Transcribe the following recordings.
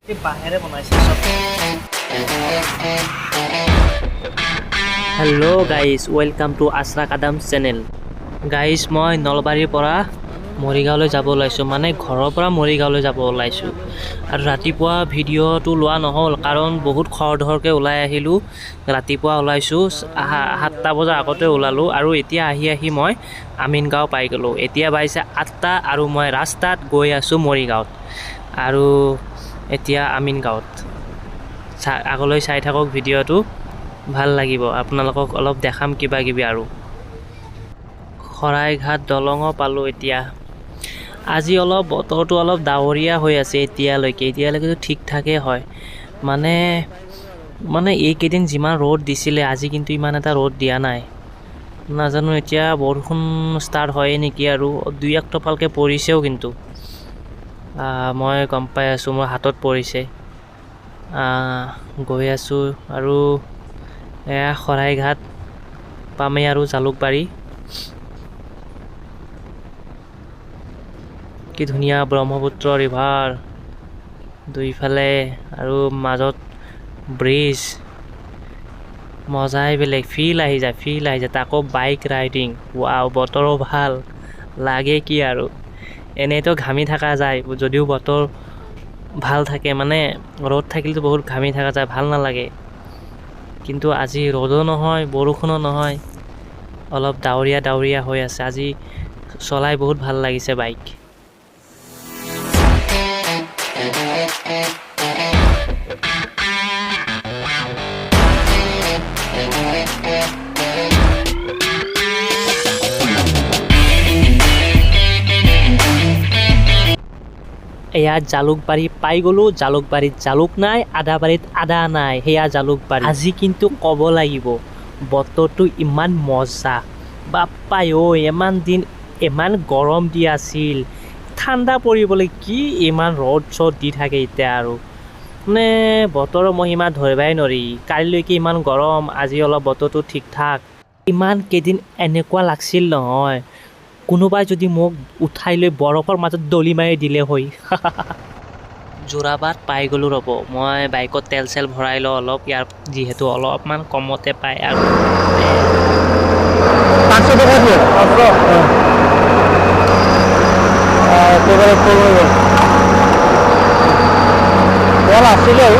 বাঁহেৰে বনাইছে চব। Hello' guys, welcome to Ashraq Adams channel. Guys, মই নলবাৰীৰ পৰা মৰিগাঁৱলৈ যাব ওলাইছোঁ, মানে ঘৰৰ পৰা মৰিগাঁৱলৈ যাব ওলাইছোঁ। আৰু ৰাতিপুৱা ভিডিঅ'টো লোৱা নহ'ল কাৰণ বহুত খৰধৰকৈ ওলাই আহিলোঁ। ৰাতিপুৱা ওলাইছোঁ 7টা বজাৰ আগতে ওলালোঁ আৰু এতিয়া আহি মই আমিনগাঁও পাই গ'লোঁ। এতিয়া বাজিছে 8টা আৰু মই ৰাস্তাত গৈ আছোঁ মৰিগাঁৱত। আৰু এতিয়া আমিনগাঁৱত আগলৈ চাই থাকক ভিডিঅ'টো, ভাল লাগিব। আপোনালোকক অলপ দেখাম কিবা কিবি। আৰু শৰাইঘাট দলঙো পালোঁ এতিয়া। আজি অলপ বতৰটো অলপ ডাৱৰীয়া হৈ আছে এতিয়ালৈকেতো ঠিক ঠাকেই হয়। মানে এইকেইদিন যিমান ৰ'দ দিছিলে আজি কিন্তু ইমান এটা ৰ'দ দিয়া নাই। নাজানো এতিয়া বৰষুণ ষ্টাৰ্ট হয়ে নেকি, আৰু 2-1 টোপালকৈ পৰিছেও কিন্তু। মই গম পাই আছোঁ, মোৰ হাতত পৰিছে। গৈ আছোঁ আৰু এয়া শৰাইঘাট পামেই আৰু জালুকবাৰী। কি ধুনীয়া ব্ৰহ্মপুত্ৰ ৰিভাৰ দুইফালে আৰু মাজত ব্ৰিজ, মজাই বেলেগ। ফিল আহি যায় তাকো বাইক ৰাইডিং। ৱাও, বতৰো ভাল লাগে কি আৰু। এনেইতো ঘামি থকা যায় যদিও বতৰ ভাল থাকে, মানে ৰ'দ থাকিলেতো বহুত ঘামি থকা যায়, ভাল নালাগে। কিন্তু আজি ৰ'দো নহয় বৰষুণো নহয়, অলপ ডাৱৰীয়া হৈ আছে। আজি চলাই বহুত ভাল লাগিছে বাইক। এয়া জালুকবাৰী পাই গ'লোঁ। জালুকবাৰীত জালুক নাই, আদাবাৰীত আদা নাই, সেয়া জালুকবাৰী। আজি কিন্তু ক'ব লাগিব বতৰটো ইমান মজা। বাপ্পাই ইমান দিন ইমান গৰম দি আছিল, ঠাণ্ডা পৰিবলৈ কি ইমান ৰ'দ দি থাকে এতিয়া। আৰু মানে বতৰৰ মহিমা ধৰিবই নোৱাৰি। কালিলৈকে ইমান গৰম, আজি অলপ বতৰটো ঠিক ঠাক। ইমান কেইদিন এনেকুৱা লাগছিল নহয়, কোনোবাই যদি মোক উঠাই লৈ বৰফৰ মাজত দলি মাৰি দিলে হয়। যোৰাবাট পাই গ'লোঁ ৰ'ব। মই বাইকত তেল ভৰাই লওঁ অলপ, ইয়াৰ যিহেতু অলপমান কমতে পায়। আৰু 500 টাকা দিয়ে 500 একেবারে ফুল হয়ে গেল। তেল আসছিলেই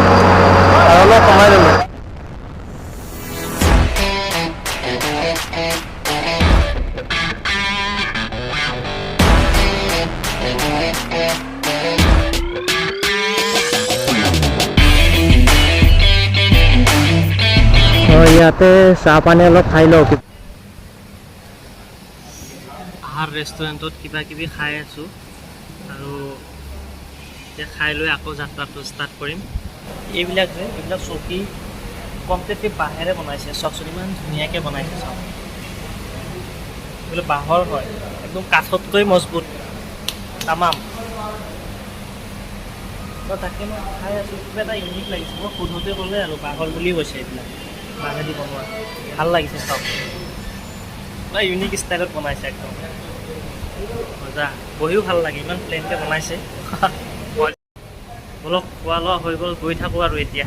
আর অলপ কমাই দিল। ইয়াতে চাহ পানী অলপ খাই লওঁ। আহাৰ ৰেষ্টুৰেণ্টত কিবা কিবি খাই আছোঁ, আৰু এতিয়া খাই লৈ আকৌ যাত্ৰাটো ষ্টাৰ্ট কৰিম। এইবিলাক চকী কমপ্লিটলি বাঁহেৰে বনাইছে। চাওকচোন ইমান ধুনীয়াকৈ বনাইছে। চাওক, এইবিলাক বাঁহৰ হয়, একদম কাঠতকৈ মজবুত তামাম। তাকে মই খাই আছোঁ, কিবা এটা ইউনিক লাগিছে। মই সোধোতে ক'লে আৰু বাঁহৰ বুলি কৈছে, এইবিলাক বাঁহেদি বনোৱা। ভাল লাগিছে। চাওক, ইউনিক ষ্টাইলত বনাইছে একদম মজা। বহিও ভাল লাগে, ইমান প্লেনকৈ বনাইছে। অলপ খোৱা লোৱা হৈ গ'ল, গৈ থাকোঁ আৰু এতিয়া।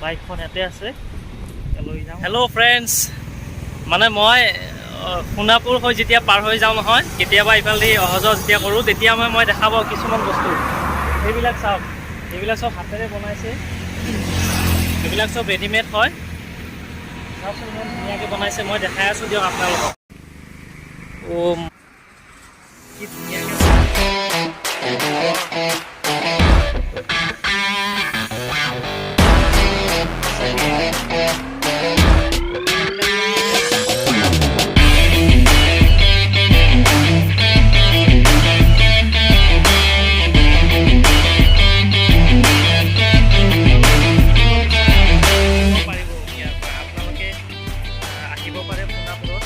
বাইকখন ইয়াতে আছে, লৈ যাওঁ। হেল্ল' ফ্ৰেণ্ডছ, মানে মই সোণাপুৰ হৈ যেতিয়া পাৰ হৈ যাওঁ নহয়, কেতিয়াবা ইফালেদি অহা যোৱা যেতিয়া কৰোঁ, তেতিয়া মই দেখা পাওঁ কিছুমান বস্তু। এইবিলাক চাওক, এইবিলাক চব হাতেৰে বনাইছে। এইবিলাক চব ৰেডিমেড হয়। চাওকচোন ইমান ধুনীয়াকৈ বনাইছে। মই দেখাই আছোঁ দিয়ক আপোনালোকক। কি ধুনীয়াকৈ আহিব পাৰে সোণাপুৰত।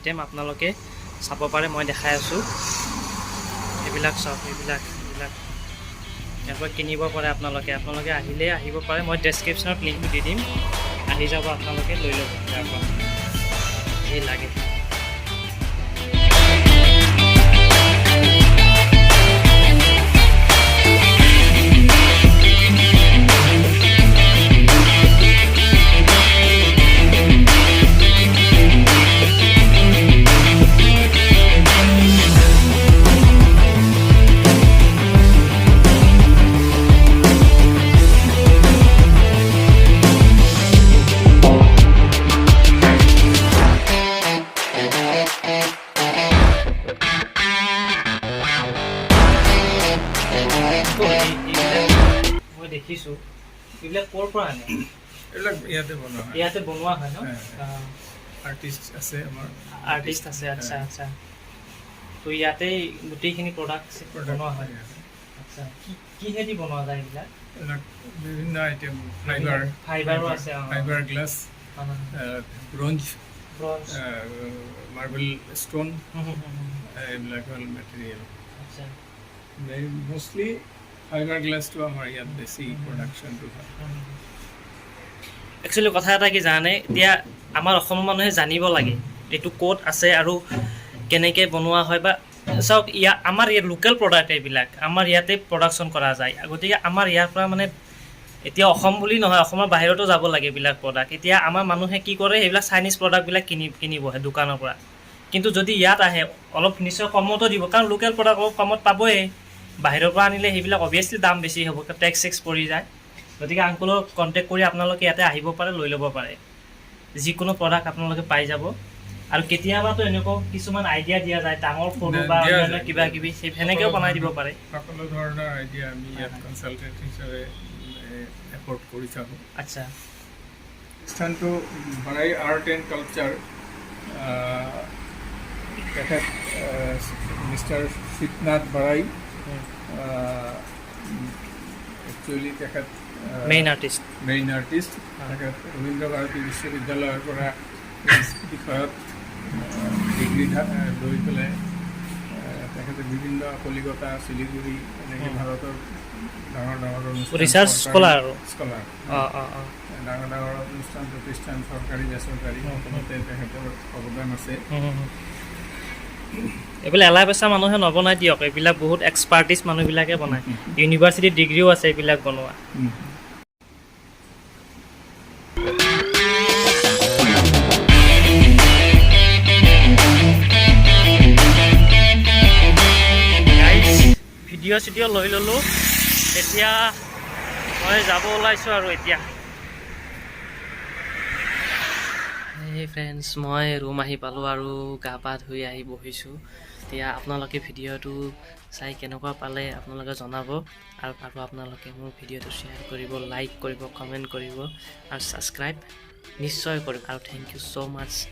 আইটেম আপোনালোকে চাব পাৰে, মই দেখাই আছোঁ। এইবিলাক চাওক, এইবিলাক ইয়াৰ পৰা কিনিব পাৰে আপোনালোকে আহিলে আহিব পাৰে, মই ডেছক্ৰিপশ্যনত লিংকটো দি দিম, আহি যাব আপোনালোকে লৈ ল'ব ইয়াৰ পৰা যি লাগে। মই দেখিছোঁ এইবিলাক ক'ৰ পৰা আনে? এইবিলাক ইয়াতে বনোৱা হয়। ইয়াতে বনোৱা হয় ন? আৰ্টিষ্ট আছে আমাৰ। আৰ্টিষ্ট আছে, আচ্ছা আচ্ছা। তো ইয়াতেই গোটেইখিনি প্ৰডাক্ট বনোৱা হয়। আচ্ছা, কিহেদি বনোৱা যায় এইবিলাক? এইবিলাক বিভিন্ন আইটেম, ফাইবাৰো আছে, fibre glass, bronze, marble stone, এইবিলাক হ'ল মেটেৰিয়েল। আচ্ছা, মষ্টলি ফাইবাৰ গ্লাছটো আমাৰ ইয়াত বেছি প্ৰডাকশ্যনটো হয়। একচুৱেলি কথা এটা কি জানে, এতিয়া আমাৰ অসমৰ মানুহে জানিব লাগে এইটো ক'ত আছে আৰু কেনেকৈ বনোৱা হয়, বা চাওক আমাৰ ইয়াত লোকেল প্ৰডাক্ট এইবিলাক আমাৰ ইয়াতে প্ৰডাকশ্যন কৰা যায়। গতিকে আমাৰ ইয়াৰ পৰা মানে এতিয়া অসম বুলি নহয়, অসমৰ বাহিৰতো যাব লাগে এইবিলাক প্ৰডাক্ট। এতিয়া আমাৰ মানুহে কি কৰে, সেইবিলাক চাইনিজ প্ৰডাক্টবিলাক কিনিবহে দোকানৰ পৰা, কিন্তু যদি ইয়াত আহে অলপ নিশ্চয় কমতো দিব, কাৰণ লোকেল প্ৰডাক্ট অলপ কমত পাবই। বাহিৰৰ পৰা আনিলে সেইবিলাক অভিয়াছলি দাম বেছি হ'ব, টেক্স পৰি যায়। গতিকে আংকুলক কণ্টেক্ট কৰি আপোনালোকে ইয়াতে আহিব পাৰে, লৈ ল'ব পাৰে, যিকোনো প্ৰডাক্ট আপোনালোকে পাই যাব। আৰু কেতিয়াবাতো এনেকুৱা কিছুমান আইডিয়া দিয়া যায়, ডাঙৰ সৰু বা অন্যান্য কিবা কিবি সেনেকৈও বনাই দিব পাৰে। সকলো ধৰণৰ আইডিয়া আমি ইয়াত কনচালটেণ্ট হিচাপে এফৰ্ট কৰি থাকোঁ। আচ্ছা, স্থানটো বৰাই আৰ্ট এণ্ড কালচাৰ। তেখেত মিষ্টাৰ শীতনাথ বৰাই, একচুৱেলি তেখেত মেইন আৰ্টিষ্ট। তেখেত ৰবীন্দ্ৰ ভাৰতী বিশ্ববিদ্যালয়ৰ পৰা বিষয়ত ডিগ্ৰী লৈ পেলাই তেখেতে বিভিন্ন কলিকতা, শিলিগুৰি, এনেকৈ ভাৰতৰ ডাঙৰ অনুষ্ঠান, ৰিচাৰ্চ স্কলাৰ ডাঙৰ অনুষ্ঠান প্ৰতিষ্ঠান, চৰকাৰী বেচৰকাৰী সকলোতে তেখেতৰ অৱদান আছে। এইবিলাক এলাই পেচা মানুহে নবনাই দিয়ক, এইবিলাক বহুত এক্সপাৰ্টিছ মানুহবিলাকে বনায়। ইউনিভাৰ্চিটিৰ ডিগ্ৰীও আছে এইবিলাক বনোৱা। ভিডিঅ' চিডিঅ' লৈ ল'লোঁ, এতিয়া মই যাব ওলাইছোঁ আৰু এতিয়া। এই ফ্ৰেণ্ডছ, মই ৰুম আহি পালোঁ আৰু গা পা ধুই আহি বহিছোঁ। এতিয়া আপোনালোকে ভিডিঅ'টো চাই কেনেকুৱা পালে আপোনালোকে জনাব, আৰু আপোনালোকে মোৰ ভিডিঅ'টো শ্বেয়াৰ কৰিব, লাইক কৰিব, কমেণ্ট কৰিব আৰু ছাবস্ক্ৰাইব নিশ্চয় কৰিব। আৰু থেংক ইউ ছ' মাছ।